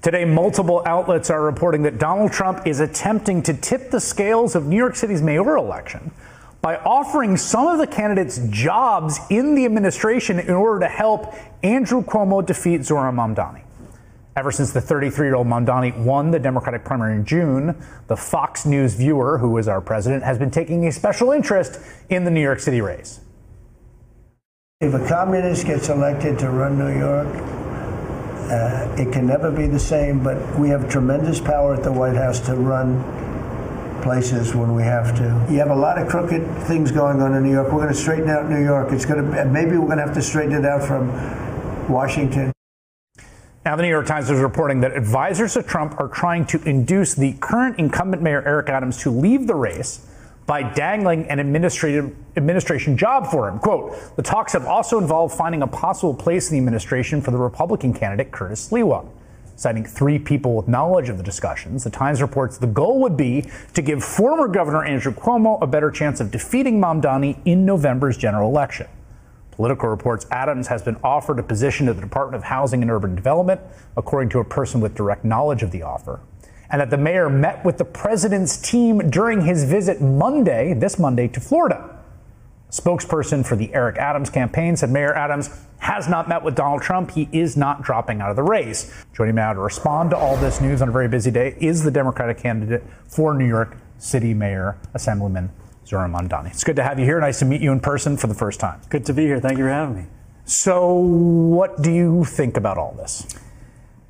Today, multiple outlets are reporting that Donald Trump is attempting to tip the scales of New York City's mayoral election by offering some of the candidates jobs in the administration in order to help Andrew Cuomo defeat Zohran Mamdani. Ever since the 33-year-old Mamdani won the Democratic primary in June, the Fox News viewer, who is our president, has been taking a special interest in the New York City race. If a communist gets elected to run New York, it can never be the same, but we have tremendous power at the White House to run places when we have to. You have a lot of crooked things going on in New York. We're going to straighten out New York. Maybe we're going to have to straighten it out from Washington. Now, the New York Times is reporting that advisors to Trump are trying to induce the current incumbent mayor, Eric Adams, to leave the race by dangling an administration job for him. Quote, the talks have also involved finding a possible place in the administration for the Republican candidate, Curtis Sliwa. Citing 3 people with knowledge of the discussions, the Times reports the goal would be to give former Governor Andrew Cuomo a better chance of defeating Mamdani in November's general election. Politico reports Adams has been offered a position at the Department of Housing and Urban Development, according to a person with direct knowledge of the offer, and that the mayor met with the president's team during his visit this Monday, to Florida. A spokesperson for the Eric Adams campaign said Mayor Adams has not met with Donald Trump. He is not dropping out of the race. Joining me now to respond to all this news on a very busy day is the Democratic candidate for New York City Mayor, Assemblyman Zohran Mamdani. It's good to have you here. Nice to meet you in person for the first time. Good to be here. Thank you for having me. So what do you think about all this?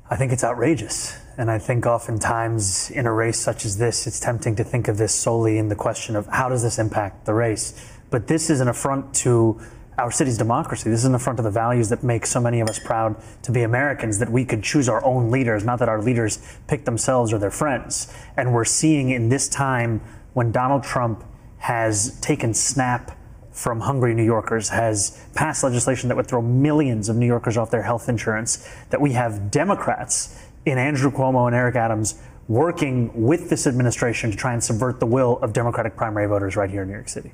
I think it's outrageous. And I think oftentimes in a race such as this, it's tempting to think of this solely in the question of how does this impact the race? But this is an affront to our city's democracy. This is an affront to the values that make so many of us proud to be Americans, that we could choose our own leaders, not that our leaders pick themselves or their friends. And we're seeing in this time when Donald Trump has taken snap from hungry New Yorkers, has passed legislation that would throw millions of New Yorkers off their health insurance, that we have Democrats in Andrew Cuomo and Eric Adams working with this administration to try and subvert the will of Democratic primary voters right here in New York City.